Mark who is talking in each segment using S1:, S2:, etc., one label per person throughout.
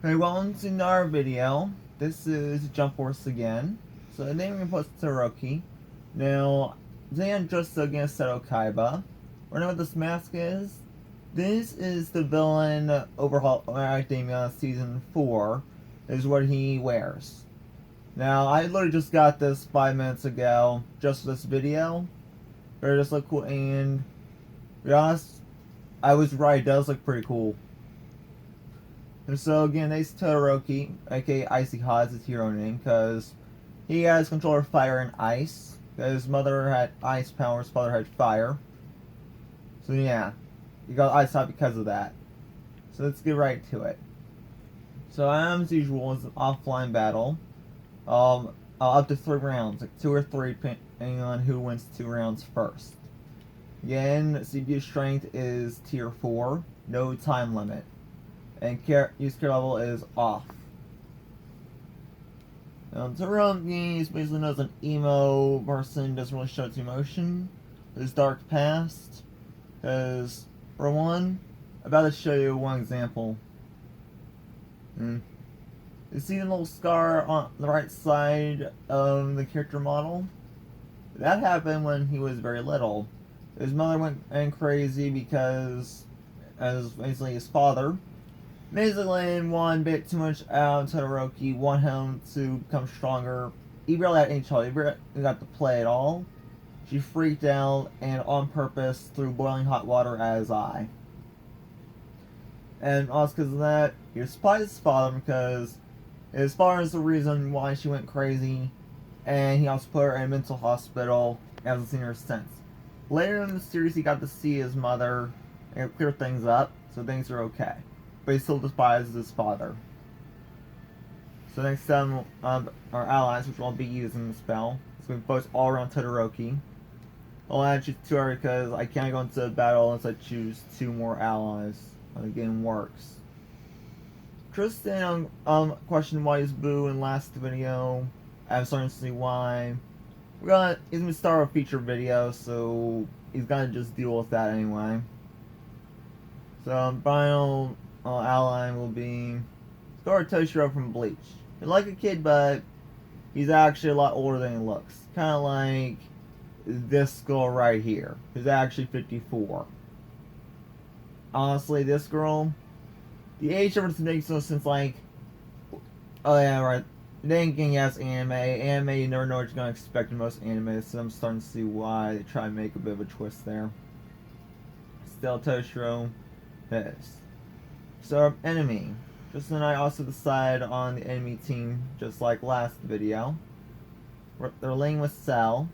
S1: Hey, welcome to another video. This is Jump Force again. So the name we post Todoroki. Now, today I'm just against Seto Kaiba. We know what this mask is. This is the villain overhaul Academia Season 4. This is what he wears. Now, I literally just got this 5 minutes ago, just for this video. But it just look cool, and to be honest, I was right, it does look pretty cool. And so again, it's Todoroki, aka Icy Hot, is his hero name, because he has control of fire and ice. His mother had ice power, his father had fire. So yeah, he got Ice Hot because of that. So let's get right to it. So as usual, it's an offline battle. Up to 3 rounds, like 2 or 3, depending on who wins 2 rounds first. Again, CPU strength is tier 4, no time limit. And use care level is off. Todoroki is basically known as an emo person, doesn't really show its emotion. His dark past. Because, for one, I'm about to show you one example. You see the little scar on the right side of the character model? That happened when he was very little. His mother went crazy because, as basically his father, basically wanted a bit too much out of Todoroki, want him to become stronger. He barely had any child, he barely got to play at all. She freaked out and on purpose threw boiling hot water at his eye. And also because of that, he despised his father because his father is the reason why she went crazy, and he also put her in a mental hospital and hasn't seen her since. Later in the series, he got to see his mother and clear things up, so things are okay. But he still despises his father. So next time, our allies, which will be using the spell, it's going to focus all around Todoroki. I'll add choose 2 because I can't go into battle unless I choose 2 more allies when the game works. Tristan questioned why he's Boo in last video. I'm starting to see why. He's gonna start a feature video, so he's gonna just deal with that anyway. So final ally will be Toshiro from Bleach. He's like a kid, but he's actually a lot older than he looks. Kind of like this girl right here, who's actually 54. Honestly, this girl, the age difference makes no sense. Like, oh yeah, right. Thinking as anime, you never know what you're gonna expect in most anime, so I'm starting to see why they try to make a bit of a twist there. Still, Toshiro, this. So our enemy. Tristan and I also decide on the enemy team, just like last video. They're laying with Cell.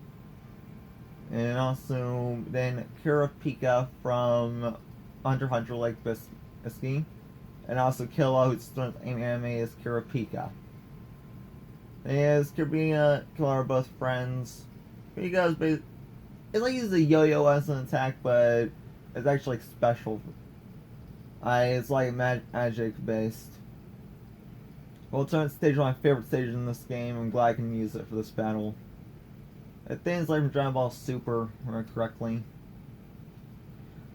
S1: And also then Kurapika from Hunter x Hunter like Bisky. And also Killa, who's still in anime, is Kurapika. Kurapika, Killa are both friends. Kurapika is it's like he's a yo-yo as an attack, but it's actually like special. It's like magic based. Well, turn stage one of my favorite stages in this game. I'm glad I can use it for this battle. I think it's like from Dragon Ball Super, correctly.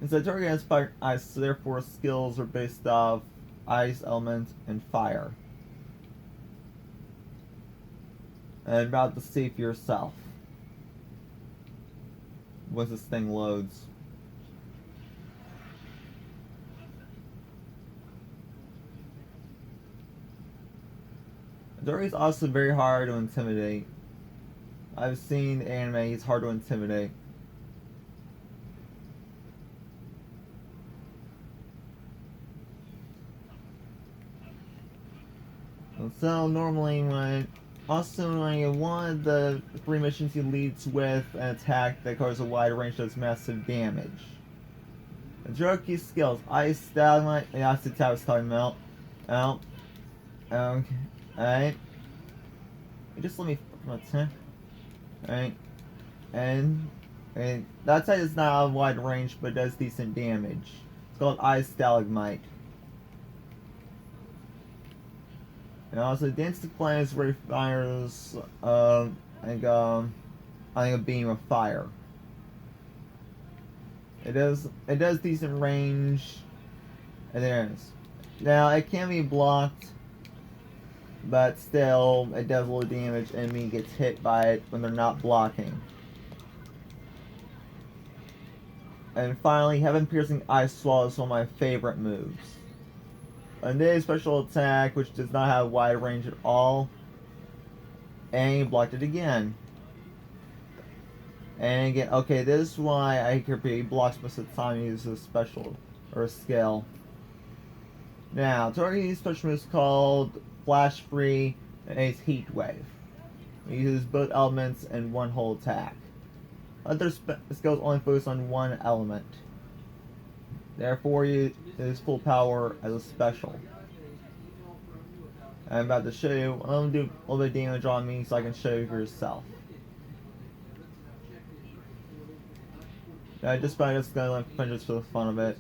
S1: And so target has fire ice, so therefore skills are based off ice, element, and fire. And about to see for yourself once this thing loads. Todoroki's also very hard to intimidate. I've seen the anime, he's hard to intimidate. So normally when one of the 3 missions he leads with an attack that covers a wide range does massive damage. Todoroki's skills, Ice, Stalagmite, the Acid Tower is talking about. Okay. Alright. Just let me Alright. And that attack is not a wide range but does decent damage. It's called Ice Stalagmite. And also, Dance to Planes where he fires, I think a beam of fire. It does decent range, and there it is. Now, it can be blocked but still, it does a little damage and enemy gets hit by it when they're not blocking. And finally, Heaven Piercing Ice Swallow is one of my favorite moves. And this special attack, which does not have wide range at all, and he blocked it again. And again, okay, this is why I could be blocks most of the time he uses a special or a skill. Now, Todoroki's special move is called Flash Free and it's Heat Wave. He uses both elements in one whole attack. Other skills only focus on one element. Therefore, he is full power as a special. I'm about to show you. I'm going to do a little bit of damage on me so I can show you for yourself. I just going to like punch just for the fun of it.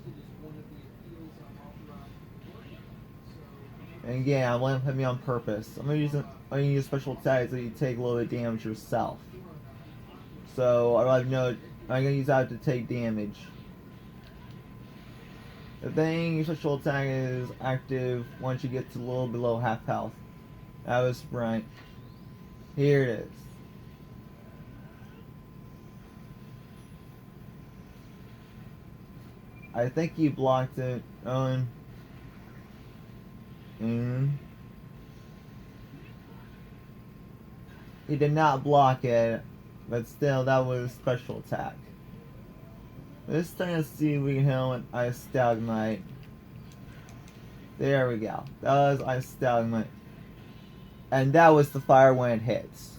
S1: And again, I'm letting him hit me on purpose. I'm gonna use special attacks so you take a little bit of damage yourself. So I have no. I'm gonna use that to take damage. The thing, your special attack is active once you get to a little below half health. That was right. Here it is. I think you blocked it, Owen. He did not block it, but still, that was special attack. This time, let's see if we can hit him with Ice Stalagmite. There we go. That was Ice Stalagmite. And that was the fire when it hits.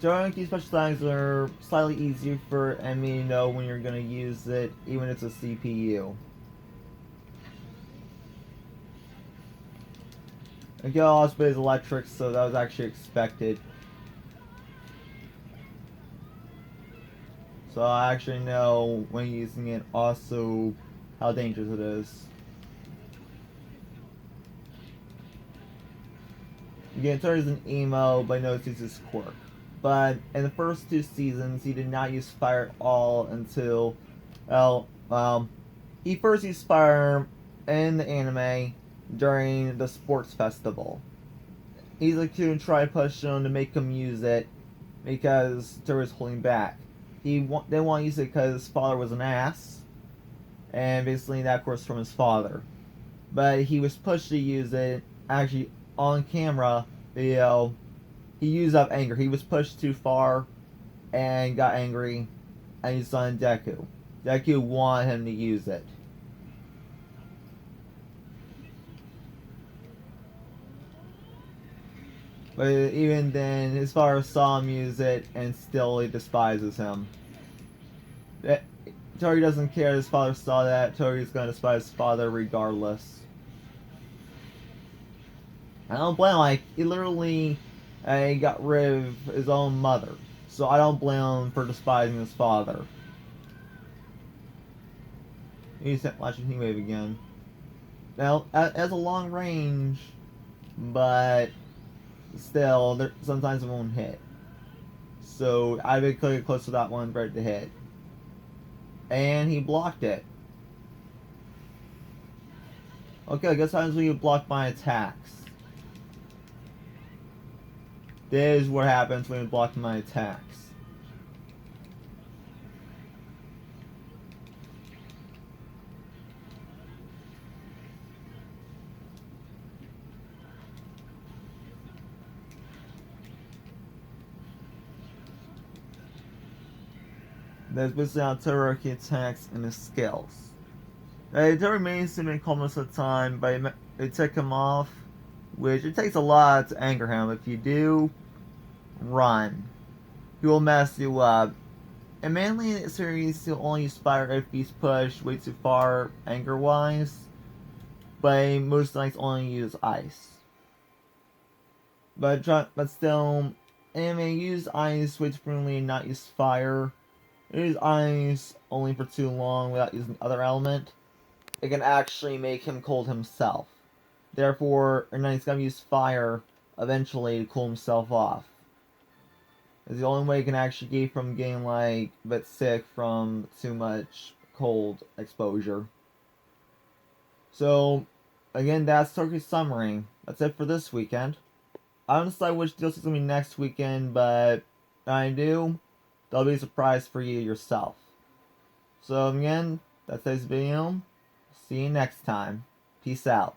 S1: Todoroki special attacks are slightly easier for enemy to know when you're going to use it, even if it's a CPU. Okay, also is electric, so that was actually expected. So I actually know when using it also how dangerous it is. Again, Todoroki is an emo, but knows he's his quirk. But in the first two seasons, he did not use fire at all until, he first used fire in the anime during the sports festival. Izuku tried to push him to make him use it because Todoroki was holding back. They didn't want to use it because his father was an ass, and basically that of course from his father. But he was pushed to use it actually on camera. He used up anger. He was pushed too far and got angry and used it on Deku. Deku wanted him to use it. But even then, his father saw him use it and still he despises him. Tori doesn't care his father saw that. Tori's gonna despise his father regardless. I don't blame him. Like, he literally got rid of his own mother. So I don't blame him for despising his father. He's watching Heat Wave again. Now, it has a long range, but still, sometimes it won't hit. So I would get close to that one right to hit. And he blocked it. Okay, I guess sometimes when you block my attacks. This is what happens when you block my attacks. That's basically how Todoroki attacks and his skills. It remains to be called most of the time, but they take him off, which it takes a lot to anger him. If you do, run. He will mess you up. And mainly in the series, he'll only use fire if he's pushed way too far anger-wise, but most nights only use ice. But still, anime use ice way too frequently and not use fire. Use ice only for too long without using the other element. It can actually make him cold himself. Therefore, he's gonna use fire eventually to cool himself off. It's the only way he can actually keep from getting like a bit sick from too much cold exposure. So, again, that's Turkey's summary. That's it for this weekend. I don't decide which DLC is going to be next weekend, but when I do, there'll be a surprise for you yourself. So, again, that's today's video. See you next time. Peace out.